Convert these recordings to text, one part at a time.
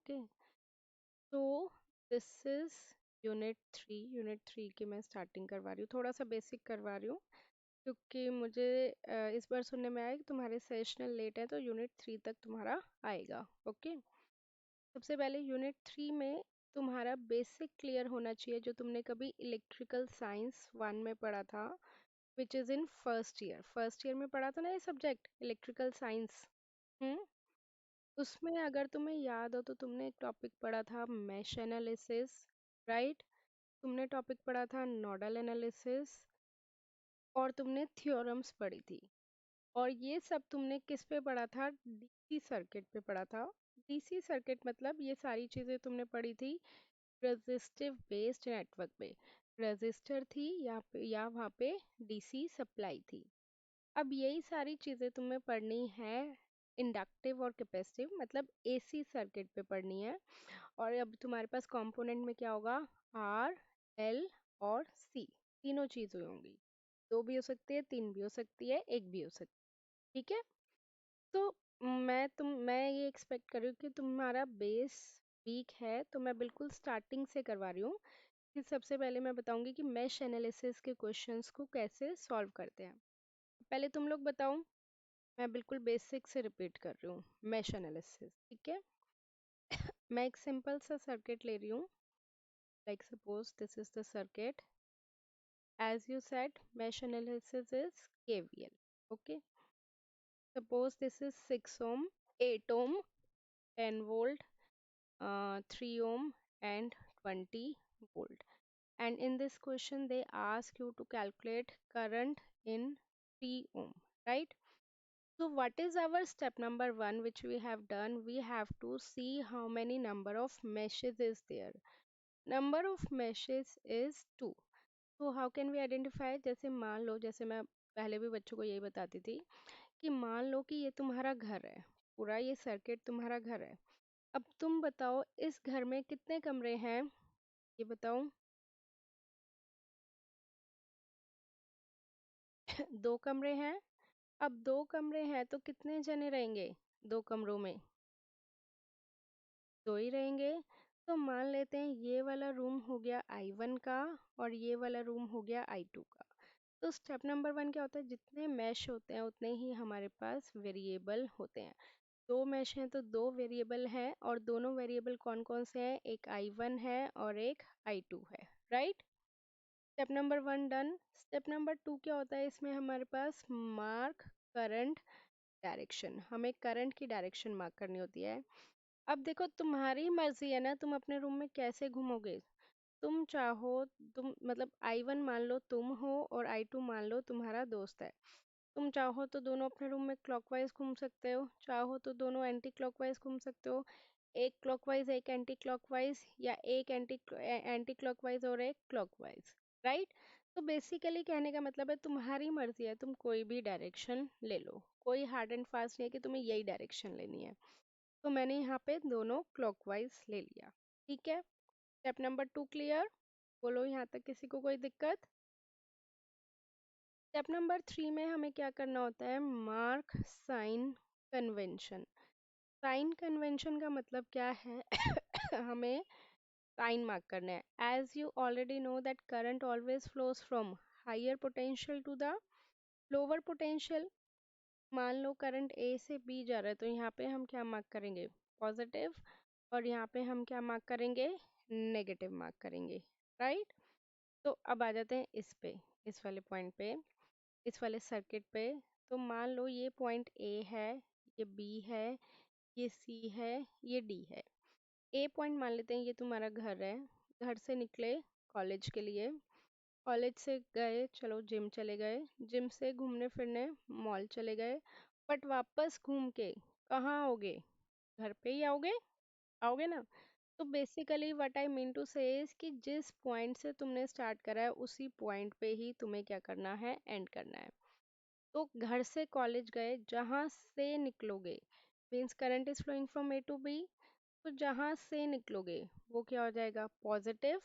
Okay, तो this is unit 3 की मैं स्टार्टिंग करवा रही हूँ, थोड़ा सा बेसिक करवा रही हूँ क्योंकि मुझे इस बार सुनने में आया कि तुम्हारे सेशनल लेट है तो यूनिट 3 तक तुम्हारा आएगा। ओके, सबसे पहले यूनिट 3 में तुम्हारा बेसिक क्लियर होना चाहिए जो तुमने कभी इलेक्ट्रिकल साइंस 1 में पढ़ा था, which is in first year में पढ़ा था ना ये सब्जेक्ट इलेक्ट्रिकल साइंस। हम्म, उसमें अगर तुम्हें याद हो तो तुमने एक टॉपिक पढ़ा था मैश एनालिसिस, राइट? तुमने टॉपिक पढ़ा था नोडल एनालिसिस और तुमने थ्योरम्स पढ़ी थी। और ये सब तुमने किस पे पढ़ा था? डीसी सर्किट पे पढ़ा था। डीसी सर्किट मतलब ये सारी चीज़ें तुमने पढ़ी थी रेजिस्टिव बेस्ड नेटवर्क पे। रेजिस्टर थी या वहाँ पे डीसी सप्लाई थी। अब यही सारी चीज़ें तुम्हें पढ़नी है इंडक्टिव और कैपेसिटिव मतलब एसी सर्किट पे पढ़नी है। और अब तुम्हारे पास कंपोनेंट में क्या होगा? आर, एल और सी, तीनों चीज़ें होंगी। दो भी हो सकती है, तीन भी हो सकती है, एक भी हो सकती है। ठीक है, तो मैं ये एक्सपेक्ट कर रही हूँ कि तुम्हारा बेस वीक है, तो मैं बिल्कुल स्टार्टिंग से करवा रही हूँ कि सबसे पहले मैं बताऊंगी कि मैश एनालिसिस के क्वेश्चंस को कैसे सॉल्व करते हैं। पहले तुम लोग बताओ, मैं बिल्कुल बेसिक से रिपीट कर रही हूँ मैश एनालिसिस। ठीक है, मैं एक सिंपल सा सर्किट ले रही हूँ, like suppose this is the circuit. As you said mesh analysis is KVL. Okay, suppose this is 6 ohm, 8 ohm, 10 volt, 3 ohm and 20 volt. And in this question they ask you to calculate current in 3 ohm, right? So what is our step number 1 which we have done? We have to see how many number of meshes is there. Number of meshes is 2. So how can we identify? जैसे मान लो, जैसे मैं पहले भी बच्चों को यही बताती थी कि मान लो कि ये तुम्हारा घर है, पूरा ये सर्किट तुम्हारा घर है। अब तुम बताओ इस घर में कितने कमरे हैं, ये बताओ। दो कमरे हैं। अब दो कमरे हैं तो कितने जने रहेंगे दो कमरों में? दो ही रहेंगे। तो मान लेते हैं ये वाला रूम हो गया I1 का और ये वाला रूम हो गया I2 का। तो स्टेप नंबर 1 क्या होता है? जितने मैश होते हैं उतने ही हमारे पास वेरिएबल होते हैं। दो मैश हैं तो दो वेरिएबल हैं, और दोनों वेरिएबल कौन कौन से हैं? एक I1 है और एक I2 है, right? Step number 1 done. Step number 2 क्या होता है? इसमें हमारे पास मार्क करंट डायरेक्शन, हमें करंट की डायरेक्शन मार्क करनी होती है। अब देखो तुम्हारी मर्जी है ना, तुम अपने रूम में कैसे घूमोगे। तुम चाहो, तुम मतलब I1 मान लो तुम हो और I2 मान लो तुम्हारा दोस्त है। तुम चाहो तो दोनों अपने रूम में क्लॉकवाइज घूम सकते हो, चाहो तो दोनों एंटी क्लॉकवाइज घूम सकते हो, एक क्लॉकवाइज एक एंटी क्लॉकवाइज, या एक एंटी क्लॉकवाइज और एक क्लॉकवाइज, राइट? तो बेसिकली कहने का मतलब है तुम्हारी मर्जी है, तुम कोई भी डायरेक्शन ले लो, कोई हार्ड एंड फास्ट नहीं है कि तुम्हें यही डायरेक्शन लेनी है। तो मैंने यहाँ पे दोनों क्लॉकवाइज ले लिया। ठीक है, स्टेप नंबर 2 क्लियर? बोलो यहाँ तक किसी को कोई दिक्कत? स्टेप नंबर 3 में हमें क्या करना होता है? Mark sign convention. Sign convention का मतलब क्या है? हमें साइन मार्क करना है। As you already know that current always flows from higher potential to the lower potential. मान लो करंट ए से बी जा रहा है तो यहाँ पे हम क्या मार्क करेंगे? पॉजिटिव। और यहाँ पे हम क्या मार्क करेंगे? नेगेटिव मार्क करेंगे, राइट? तो अब आ जाते हैं इस पे, इस वाले पॉइंट पे, इस वाले सर्किट पे। तो मान लो ये पॉइंट ए है, ये बी है, ये सी है, ये डी है। ए पॉइंट मान लेते हैं ये तुम्हारा घर है। घर से निकले कॉलेज के लिए, कॉलेज से गए, चलो जिम चले गए, जिम से घूमने फिरने मॉल चले गए, बट वापस घूम के कहाँ आओगे? घर पे ही आओगे, आओगे ना? तो basically what I mean to say is कि जिस पॉइंट से तुमने स्टार्ट करा है उसी पॉइंट पे ही तुम्हें क्या करना है? एंड करना है। तो घर से कॉलेज गए, जहां से निकलोगे, means current is flowing from A to B, तो जहां से निकलोगे वो क्या हो जाएगा? पॉजिटिव।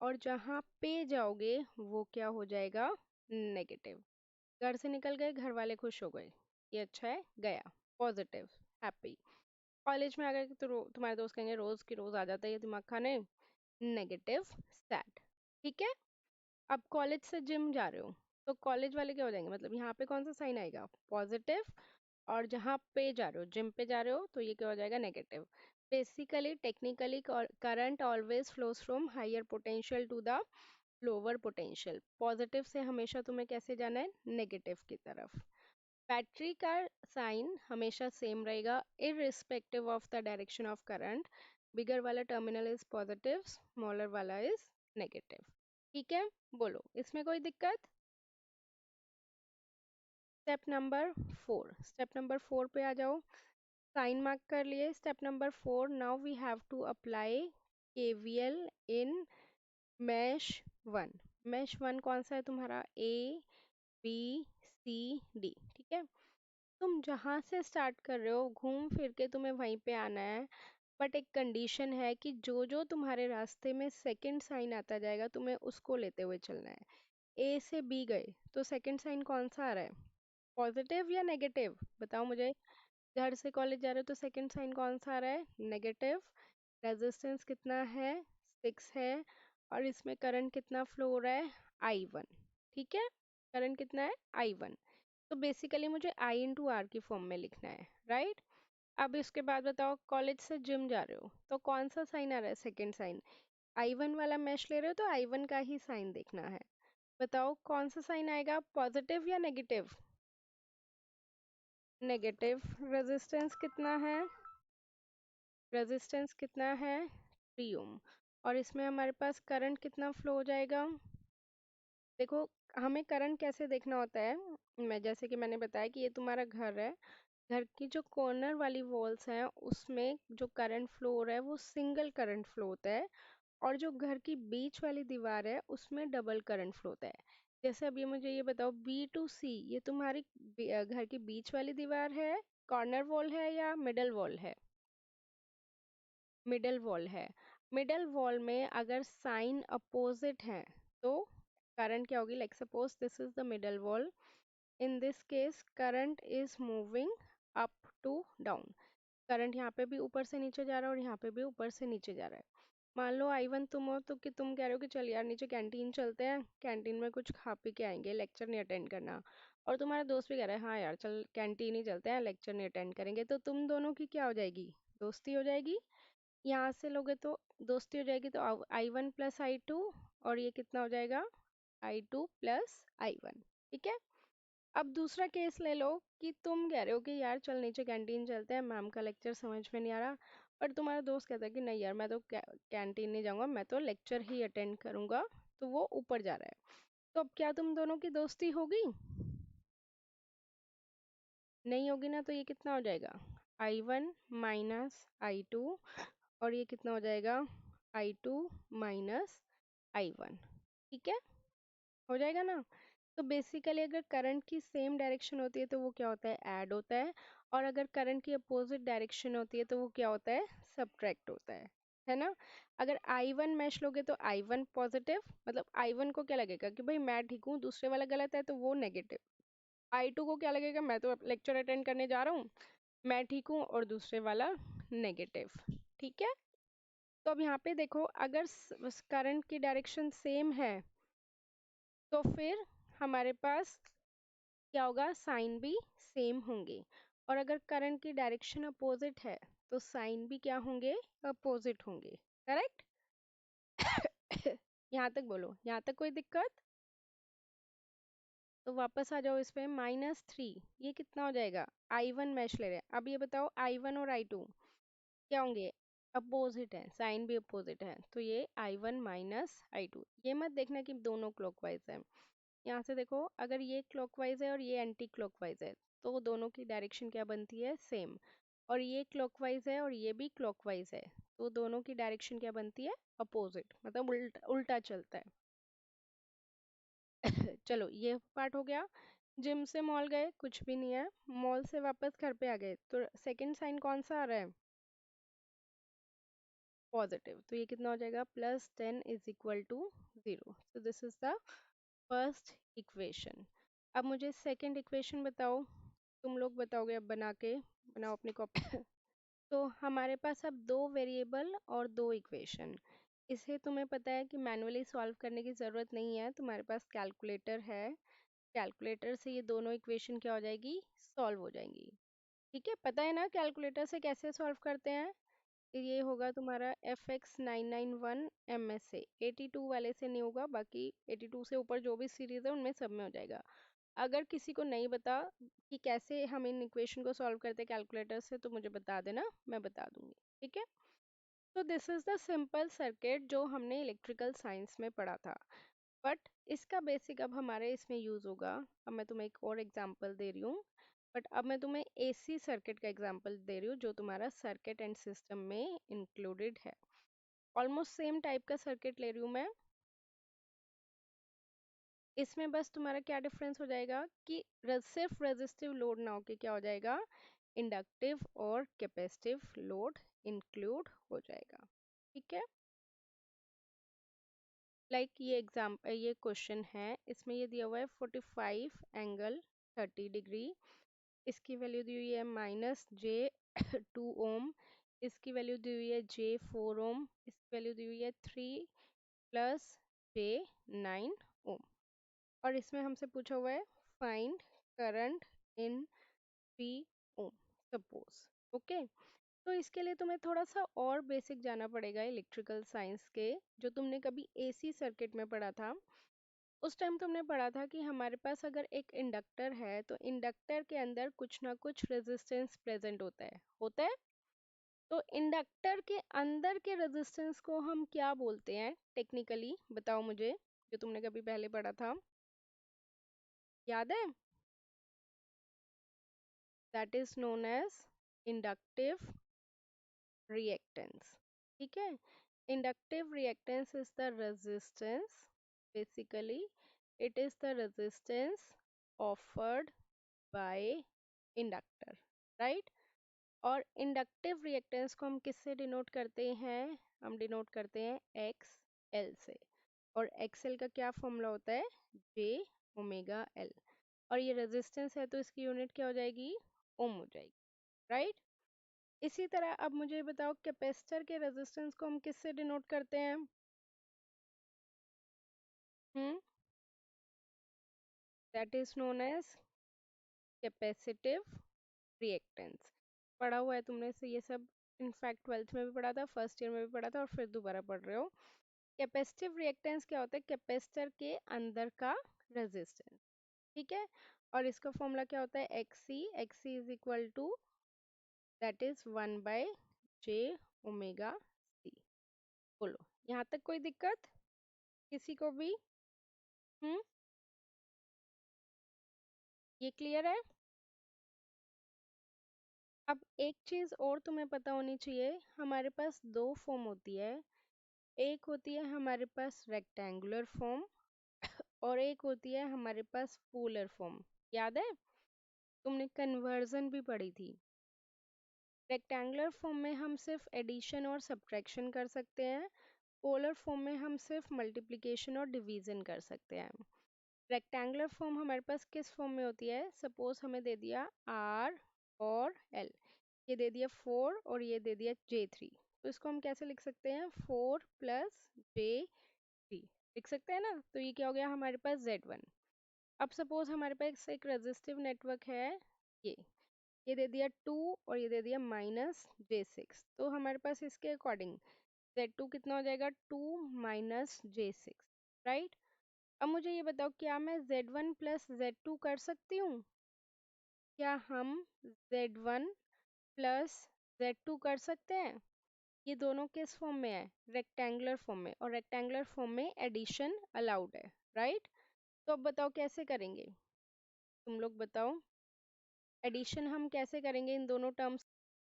और जहां पे जाओगे वो क्या हो जाएगा? नेगेटिव। घर से निकल गए, घर वाले खुश हो गए, ये अच्छा है, गया, पॉजिटिव, हैप्पी। कॉलेज में आ गए तो तुम्हारे दोस्त कहेंगे रोज की रोज आ जाता है ये दिमाग खाने, नेगेटिव सैट। ठीक है। अब कॉलेज से जिम जा रहे हो तो कॉलेज वाले क्या हो जाएंगे, मतलब यहाँ पे कौन सा साइन आएगा, पॉजिटिव। और जहाँ पे जा रहे हो, जिम पे जा रहे हो, तो ये क्या हो जाएगा, negative. Basically technically current always flows from higher potential to the lower potential. Positive से हमेशा तुम्हें कैसे जाना है, नेगेटिव की तरफ। बैटरी का साइन हमेशा सेम रहेगा irrespective of the direction of current. Bigger वाला टर्मिनल इज पॉजिटिव, स्मॉलर वाला इज नेगेटिव। ठीक है। बोलो इसमें कोई दिक्कत। स्टेप नंबर 4 पे आ जाओ। साइन मार्क कर लिए। Step number 4, now we have to apply KVL in mesh 1। Mesh 1 कौन सा है तुम्हारा, ए बी सी डी। ठीक है। तुम जहां से स्टार्ट कर रहे हो घूम फिर के तुम्हें वहीं पे आना है। बट एक कंडीशन है कि जो जो तुम्हारे रास्ते में सेकंड साइन आता जाएगा तुम्हें उसको लेते हुए चलना है। ए से बी गए तो सेकंड साइन कौन सा आ रहा है, पॉजिटिव या नेगेटिव, बताओ मुझे। घर से कॉलेज जा रहे हो तो सेकंड साइन कौन सा आ रहा है, नेगेटिव। रेजिस्टेंस कितना है, 6 है। और इसमें करंट कितना फ्लो हो रहा है, I1। ठीक है। करंट कितना है, I1। तो बेसिकली मुझे I इंटू आर की फॉर्म में लिखना है, राइट। अब इसके बाद बताओ, कॉलेज से जिम जा रहे हो तो कौन सा साइन आ रहा है, सेकंड साइन। I1 वाला मैश ले रहे हो तो I1 का ही साइन देखना है। बताओ कौन सा साइन आएगा, पॉजिटिव या नेगेटिव, नेगेटिव। रेजिस्टेंस कितना है, रेजिस्टेंस कितना है, 3 ओम। और इसमें हमारे पास करंट कितना फ्लो हो जाएगा। देखो हमें करंट कैसे देखना होता है, मैं जैसे कि मैंने बताया कि ये तुम्हारा घर है। घर की जो कॉर्नर वाली वॉल्स हैं उसमें जो करंट फ्लो हो रहा है वो सिंगल करंट फ्लो होता है। और जो घर की बीच वाली दीवार है उसमें डबल करंट फ्लो होता है। जैसे अब ये मुझे ये बताओ, B to C ये तुम्हारी घर की बीच वाली दीवार है, कॉर्नर वॉल है या मिडल वॉल है, मिडल वॉल है। मिडल वॉल में अगर साइन अपोजिट है तो करंट क्या होगी, like suppose this is the middle wall. In this case current is moving up to down. Current यहाँ पे भी ऊपर से नीचे जा रहा है और यहाँ पे भी ऊपर से नीचे जा रहा है। मान लो I1 तुम हो तो कि तुम कह रहे हो कि चल यार नीचे कैंटीन चलते हैं, कैंटीन में कुछ खा पी के आएंगे, लेक्चर नहीं अटेंड करना। और तुम्हारा दोस्त भी कह रहा है हाँ यार चल कैंटीन ही चलते हैं, लेक्चर नहीं अटेंड करेंगे, तो तुम दोनों की क्या हो जाएगी, दोस्ती हो जाएगी। यहाँ से लोगे तो दोस्ती हो जाएगी, तो I1 + I2। और ये कितना हो जाएगा, I2 + I1। ठीक है। अब दूसरा केस ले लो कि तुम कह रहे हो कि यार चल नीचे कैंटीन चलते हैं, मैम का लेक्चर समझ में नहीं आ रहा। पर तुम्हारा दोस्त कहता है कि नहीं यार मैं तो कैंटीन नहीं जाऊंगा, मैं तो लेक्चर ही अटेंड करूंगा। तो वो ऊपर जा रहा है। तो अब क्या तुम दोनों की दोस्ती होगी, नहीं होगी ना। तो ये कितना हो जाएगा, I1 - I2। और ये कितना हो जाएगा, I2 - I1। ठीक है, हो जाएगा ना। तो बेसिकली अगर करंट की सेम डायरेक्शन होती है तो वो क्या होता है, ऐड होता है। और अगर करंट की अपोजिट डायरेक्शन होती है तो वो क्या होता है, सब्ट्रैक्ट होता है ना। अगर I1 मैश लोगे तो I1 पॉजिटिव, मतलब I1 को क्या लगेगा कि भाई मैं ठीक हूँ, दूसरे वाला गलत है तो वो नेगेटिव। I2 को क्या लगेगा, मैं तो लेक्चर अटेंड करने जा रहा हूँ, मैं ठीक हूँ, और दूसरे वाला नेगेटिव। ठीक है। तो अब यहाँ पे देखो, अगर करंट की डायरेक्शन सेम है तो फिर हमारे पास क्या होगा, साइन भी सेम होंगे। और अगर करंट की डायरेक्शन अपोजिट है तो साइन भी क्या होंगे, अपोजिट होंगे। करेक्ट। यहाँ तक बोलो, यहाँ तक कोई दिक्कत। तो वापस आ जाओ इस पे, -3। ये कितना हो जाएगा, I1 मैश ले रहे हैं। अब ये बताओ I1 और I2 क्या होंगे, अपोजिट है, साइन भी अपोजिट है, तो ये I1 - I2। ये मत देखना कि दोनों क्लॉकवाइज है। यहाँ से देखो, अगर ये क्लॉकवाइज है और ये एंटी क्लॉकवाइज है तो दोनों की डायरेक्शन क्या बनती है, सेम। और ये क्लॉकवाइज है और ये भी क्लॉकवाइज है तो दोनों की डायरेक्शन क्या बनती है, अपोजिट, मतलब उल्टा उल्टा चलता है। चलो ये पार्ट हो गया। जिम से मॉल गए, कुछ भी नहीं है। मॉल से वापस घर पे आ गए तो सेकंड साइन कौन सा आ रहा है, पॉजिटिव। तो ये कितना हो जाएगा, +10 = 0। So this is the first equation. अब मुझे सेकंड इक्वेशन बताओ, तुम लोग बताओगे अब बना के, बनाओ अपनी कॉपी। तो हमारे पास अब दो वेरिएबल और दो इक्वेशन। इसे तुम्हें पता है कि मैनुअली सॉल्व करने की ज़रूरत नहीं है, तुम्हारे पास कैलकुलेटर है। कैलकुलेटर से ये दोनों इक्वेशन क्या हो जाएगी, सॉल्व हो जाएंगी। ठीक है, पता है ना कैलकुलेटर से कैसे सॉल्व करते हैं। ये होगा तुम्हारा FX 991 MS से, 82 वाले से नहीं होगा, बाकी 82 से ऊपर जो भी सीरीज है उनमें सब में हो जाएगा। अगर किसी को नहीं बता कि कैसे हम इन इक्वेशन को सॉल्व करते हैं कैलकुलेटर से, तो मुझे बता देना, मैं बता दूंगी। ठीक है, तो this is the simple circuit जो हमने इलेक्ट्रिकल साइंस में पढ़ा था, बट इसका बेसिक अब हमारे इसमें यूज होगा। अब मैं तुम्हें एक और एग्जांपल दे रही हूँ, बट अब मैं तुम्हें AC सर्किट का एग्जांपल दे रही हूँ जो तुम्हारा सर्किट एंड सिस्टम में इंक्लूडेड है। ऑलमोस्ट सेम टाइप का सर्किट ले रही हूँ मैं। इसमें बस तुम्हारा क्या डिफरेंस हो जाएगा कि सिर्फ रेजिस्टिव लोड ना होके क्या हो जाएगा, इंडक्टिव और कैपेसिटिव लोड इंक्लूड हो जाएगा। ठीक है, ये क्वेश्चन है, इसमें ये दिया हुआ है 45 एंगल 30 डिग्री, इसकी वैल्यू दी हुई है -j2 ओम, इसकी वैल्यू दी हुई है j4 ओम, इसकी वैल्यू दी हुई है 3 + j9 ओम, और इसमें हमसे पूछा हुआ है find current in 3 ohm suppose. Okay, तो इसके लिए तुम्हें थोड़ा सा और बेसिक जाना पड़ेगा इलेक्ट्रिकल साइंस के, जो तुमने कभी AC सर्किट में पढ़ा था। उस टाइम तुमने पढ़ा था कि हमारे पास अगर एक इंडक्टर है तो इंडक्टर के अंदर कुछ ना कुछ रेजिस्टेंस प्रेजेंट होता है। तो इंडक्टर के अंदर के रेजिस्टेंस को हम क्या बोलते हैं टेक्निकली, बताओ मुझे, जो तुमने कभी पहले पढ़ा था, याद है? That is known as inductive reactance. ठीक है, inductive reactance is the resistance, basically it is the resistance offered by inductor, right. और इंडक्टिव रिएक्टेंस को हम किससे डिनोट करते हैं, हम डिनोट करते हैं XL से, और XL का क्या फॉर्मूला होता है, J⍵L, और ये रेजिस्टेंस है तो इसकी यूनिट क्या हो जाएगी, ओम हो जाएगी, राइट। इसी तरह अब मुझे बताओ कैपेसिटर के रेजिस्टेंस को हम किससे डिनोट करते हैं, hmm, that is known as capacitive reactance. पढ़ा हुआ है तुमने से ये सब, इनफैक्ट 12th में भी पढ़ा था, फर्स्ट ईयर में भी पढ़ा था, और फिर दोबारा पढ़ रहे हो। कैपेसिटिव रिएक्टेंस क्या होता है, कैपेसिटर के अंदर का रेजिस्टेंस। ठीक है, और इसका फॉर्मूला क्या होता है, XC is equal to, that is 1/j⍵C। बोलो, यहाँ तक कोई दिक्कत किसी को भी? हम्म, ये क्लियर है? अब एक चीज और तुम्हें पता होनी चाहिए, हमारे पास दो फॉर्म होती है। एक होती है हमारे पास रेक्टेंगुलर फॉर्म, और एक होती है हमारे पास पोलर फॉर्म। याद है, तुमने कन्वर्जन भी पढ़ी थी। रेक्टेंगुलर फॉर्म में हम सिर्फ एडिशन और सब्ट्रैक्शन कर सकते हैं, पोलर फॉर्म में हम सिर्फ मल्टीप्लिकेशन और डिवीजन कर सकते हैं। रेक्टेंगुलर फॉर्म हमारे पास किस फॉर्म में होती है, सपोज हमें दे दिया R और L, ये दे दिया 4 और ये दे दिया J3, तो इसको हम कैसे लिख सकते हैं, 4 + J3 लिख सकते हैं ना। तो ये क्या हो गया हमारे पास Z1। अब सपोज हमारे पास एक रेजिस्टिव नेटवर्क है, ये दे दिया 2 और ये दे दिया -j6, तो हमारे पास इसके अकॉर्डिंग Z2 कितना हो जाएगा, 2 - j6, राइट। अब मुझे ये बताओ, क्या मैं Z1 + Z2 कर सकती हूँ, क्या हम Z1 + Z2 कर सकते हैं? ये दोनों किस फॉर्म में है, रेक्टेंगुलर फॉर्म में, और रेक्टेंगुलर फॉर्म में एडिशन अलाउड है, राइट। तो अब बताओ कैसे करेंगे, तुम लोग बताओ, एडिशन हम कैसे करेंगे इन दोनों टर्म्स।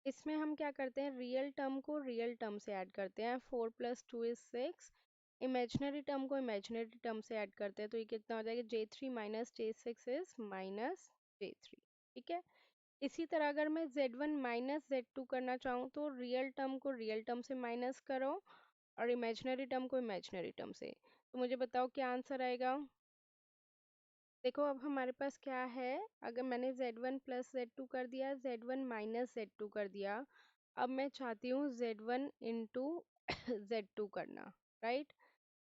इसमें हम क्या करते हैं, रियल टर्म को रियल टर्म से ऐड करते हैं, 4 + 2 = 6, इमेजिनरी टर्म को इमेजिनरी टर्म से ऐड करते हैं, तो ये कितना हो जाएगा, J3 - J6 इज -J3। ठीक है, इसी तरह अगर मैं Z1 - Z2 करना चाहूँ तो रियल टर्म को रियल टर्म से माइनस करो और इमेजिनरी टर्म को इमेजिनरी टर्म से, तो मुझे बताओ क्या आंसर आएगा। देखो अब हमारे पास क्या है, अगर मैंने Z1 + Z2 कर दिया, Z1 - Z2 कर दिया, अब मैं चाहती हूँ Z1 इंटू Z2 करना, राइट।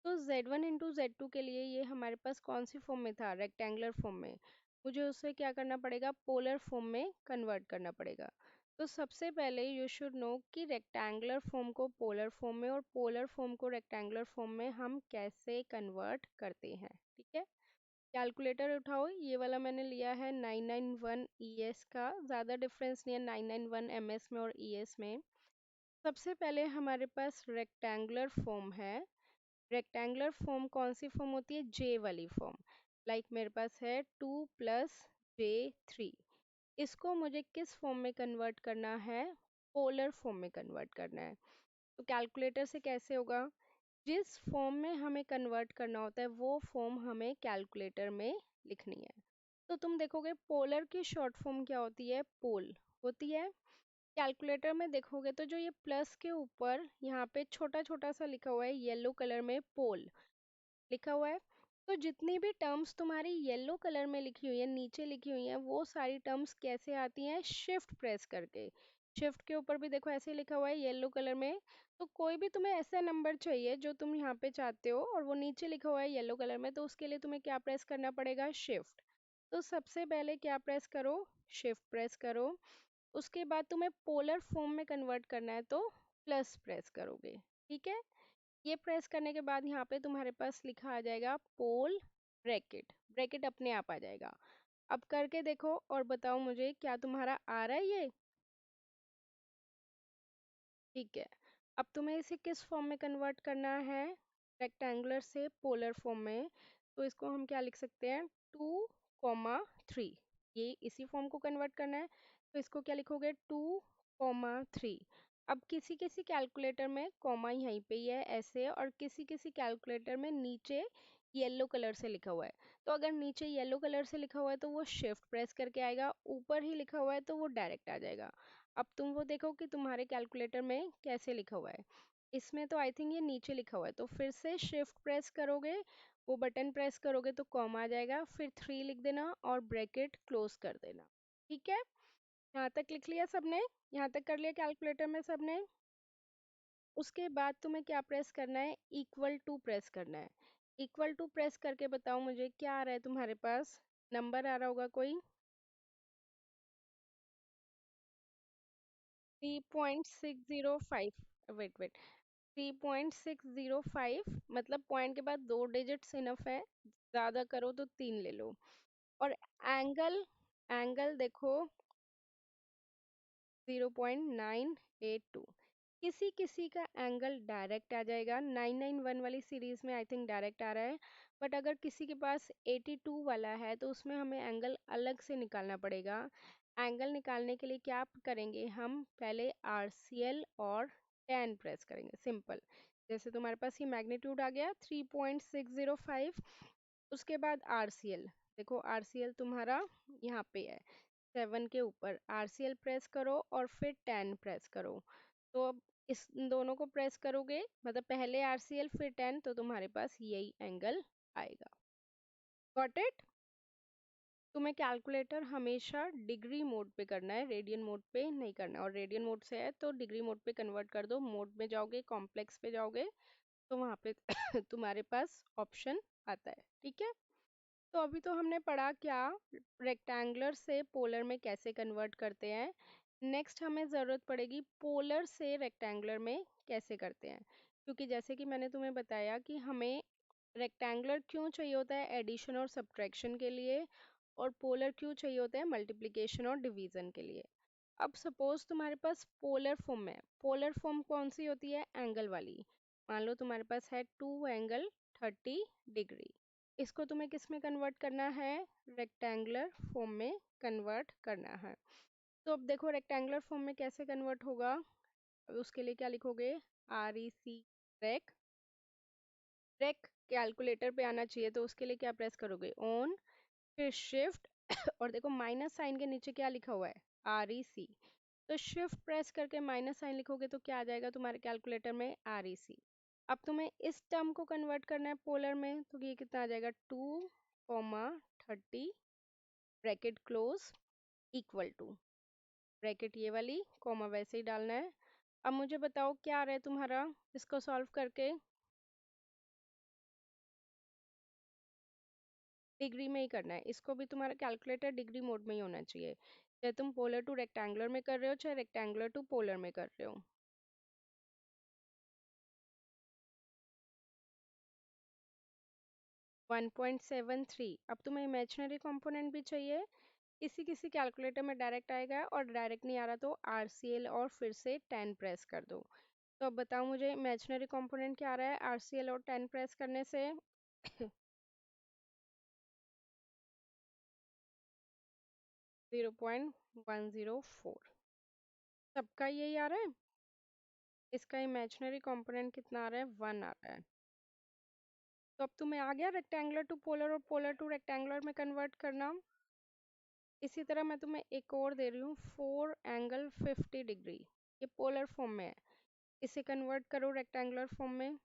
तो Z1 इंटू Z2 के लिए ये हमारे पास कौन सी फॉर्म में था, रेक्टेंगुलर फॉर्म में। मुझे उसे क्या करना पड़ेगा, पोलर फॉर्म में कन्वर्ट करना पड़ेगा। तो सबसे पहले यू शुड नो कि रेक्टेंगुलर फॉर्म को पोलर फॉर्म में और पोलर फॉर्म को रेक्टेंगुलर फॉर्म में हम कैसे कन्वर्ट करते हैं, ठीक है। कैलकुलेटर उठाओ, ये वाला मैंने लिया है 991 ES का, ज़्यादा डिफरेंस नहीं है 991 MS में और ES में। सबसे पहले हमारे पास रेक्टेंगुलर फॉर्म है। रेक्टेंगुलर फॉर्म कौन सी फॉर्म होती है, जे वाली फॉर्म। लाइक मेरे पास है 2 + J3। इसको मुझे किस फॉर्म में कन्वर्ट करना है, पोलर फॉर्म में कन्वर्ट करना है। तो कैलकुलेटर से कैसे होगा, जिस फॉर्म में हमें कन्वर्ट करना होता है वो फॉर्म हमें कैलकुलेटर में लिखनी है। तो तुम देखोगे पोलर की शॉर्ट फॉर्म क्या होती है, पोल होती है। कैलकुलेटर में देखोगे तो जो ये प्लस के ऊपर यहाँ पे छोटा छोटा सा लिखा हुआ है येलो कलर में, पोल लिखा हुआ है। तो जितनी भी टर्म्स तुम्हारी येलो कलर में लिखी हुई है, नीचे लिखी हुई है, वो सारी टर्म्स कैसे आती हैं, शिफ्ट प्रेस करके। शिफ्ट के ऊपर भी देखो ऐसे लिखा हुआ है येलो कलर में। तो कोई भी तुम्हें ऐसा नंबर चाहिए जो तुम यहाँ पे चाहते हो और वो नीचे लिखा हुआ है येलो कलर में, तो उसके लिए तुम्हें क्या प्रेस करना पड़ेगा, शिफ्ट। तो सबसे पहले क्या प्रेस करो, शिफ्ट प्रेस करो। उसके बाद तुम्हें पोलर फॉर्म में कन्वर्ट करना है तो प्लस प्रेस करोगे, ठीक है। ये प्रेस करने के बाद यहाँ पे तुम्हारे पास लिखा आ जाएगा पोल ब्रैकेट, ब्रैकेट अपने आप आ जाएगा। अब करके देखो और बताओ मुझे क्या तुम्हारा आ रहा है ये, ठीक है। अब तुम्हें इसे किस फॉर्म में कन्वर्ट करना है, रेक्टेंगुलर से पोलर फॉर्म में। तो इसको हम क्या लिख सकते हैं, 2, 3, ये इसी फॉर्म को कन्वर्ट करना है। तो इसको क्या लिखोगे, 2, 3। अब किसी किसी कैलकुलेटर में कॉमा यहीं पे ही है ऐसे, और किसी किसी कैलकुलेटर में नीचे येलो कलर से लिखा हुआ है। तो अगर नीचे येलो कलर से लिखा हुआ है तो वो शिफ्ट प्रेस करके आएगा, ऊपर ही लिखा हुआ है तो वो डायरेक्ट आ जाएगा। अब तुम वो देखो कि तुम्हारे कैलकुलेटर में कैसे लिखा हुआ है। इसमें तो आई थिंक ये नीचे लिखा हुआ है, तो फिर से शिफ्ट प्रेस करोगे, वो बटन प्रेस करोगे तो कॉम आ जाएगा, फिर 3 लिख देना और ब्रैकेट क्लोज कर देना, ठीक है। यहाँ तक लिख लिया सबने, यहाँ तक कर लिया कैलकुलेटर में सबने। उसके बाद तुम्हें क्या प्रेस करना है, इक्वल टू प्रेस करना है। इक्वल टू प्रेस करके बताओ मुझे क्या आ रहा है तुम्हारे पास, नंबर आ रहा होगा कोई, 3.605। वेट वेट, 3.605, मतलब पॉइंट के बाद 2 डिजिट्स इनफ है, ज्यादा करो तो 3 ले लो। और एंगल, एंगल देखो 0.982। किसी किसी का एंगल डायरेक्ट आ जाएगा, 991 वाली सीरीज में आई थिंक डायरेक्ट आ रहा है। बट अगर किसी के पास 82 वाला है तो उसमें हमें एंगल अलग से निकालना पड़ेगा। एंगल निकालने के लिए क्या करेंगे, हम पहले RCL और tan प्रेस करेंगे, सिंपल। जैसे तुम्हारे पास ये मैग्नीट्यूड आ गया 3.605, उसके बाद RCL, देखो RCL तुम्हारा यहाँ पे है 7 के ऊपर, RCL प्रेस करो और फिर 10 प्रेस करो। तो अब इस दोनों को प्रेस करोगे, मतलब पहले RCL फिर 10, तो तुम्हारे पास यही एंगल आएगा। Got it. तुम्हें कैलकुलेटर हमेशा डिग्री मोड पे करना है, रेडियन मोड पे नहीं करना है। और रेडियन मोड से है तो डिग्री मोड पे कन्वर्ट कर दो, मोड में जाओगे कॉम्प्लेक्स पे जाओगे तो वहाँ पे तुम्हारे पास ऑप्शन आता है, ठीक है। तो अभी तो हमने पढ़ा क्या, रेक्टेंगुलर से पोलर में कैसे कन्वर्ट करते हैं। नेक्स्ट हमें ज़रूरत पड़ेगी पोलर से रेक्टेंगुलर में कैसे करते हैं। क्योंकि जैसे कि मैंने तुम्हें बताया कि हमें रेक्टेंगुलर क्यों चाहिए होता है, एडिशन और सब्ट्रैक्शन के लिए, और पोलर क्यों चाहिए होता है, मल्टीप्लिकेशन और डिवीजन के लिए। अब सपोज तुम्हारे पास पोलर फॉर्म है, पोलर फॉर्म कौन सी होती है, एंगल वाली। मान लो तुम्हारे पास है 2 ∠30°, इसको तुम्हें किस में कन्वर्ट करना है, रेक्टेंगुलर फॉर्म में कन्वर्ट करना है। तो अब देखो रेक्टेंगुलर फॉर्म में कैसे कन्वर्ट होगा। अब उसके लिए क्या लिखोगे, REC, रेक, रेक कैलकुलेटर पे आना चाहिए, तो उसके लिए क्या प्रेस करोगे, ऑन, फिर शिफ्ट और देखो माइनस साइन के नीचे क्या लिखा हुआ है, REC। तो शिफ्ट प्रेस करके माइनस साइन लिखोगे तो क्या आ जाएगा तुम्हारे कैलकुलेटर में, REC। अब तुम्हें इस टर्म को कन्वर्ट करना है पोलर में, तो ये कितना आ जाएगा, 2, 30, bracket close, equal to. Bracket ये वाली, कॉमा वैसे ही डालना है। अब मुझे बताओ क्या आ रहा है तुम्हारा इसको सॉल्व करके। डिग्री में ही करना है इसको भी, तुम्हारा कैलकुलेटर डिग्री मोड में ही होना चाहिए, चाहे तुम पोलर टू रेक्टेंगुलर में कर रहे हो चाहे रेक्टेंगुलर टू पोलर में कर रहे हो। 1.73। अब तुम्हें इमेजिनरी कंपोनेंट भी चाहिए, किसी किसी कैलकुलेटर में डायरेक्ट आएगा और डायरेक्ट नहीं आ रहा तो RCL और फिर से 10 प्रेस कर दो। तो अब बताओ मुझे इमेजिनरी कंपोनेंट क्या आ रहा है RCL और 10 प्रेस करने से। 0.104। सबका यही आ रहा है। इसका इमेजिनरी कंपोनेंट कितना आ रहा है, 1 आ रहा है। तो अब तुम्हें आ गया रेक्टेंगुलर टू पोलर और पोलर टू रेक्टेंगुलर में कन्वर्ट करना। इसी तरह मैं तुम्हें एक और दे रही हूँ, 4 एंगल 50 डिग्री, ये पोलर फॉर्म में है, इसे कन्वर्ट करो रेक्टेंगुलर फॉर्म में।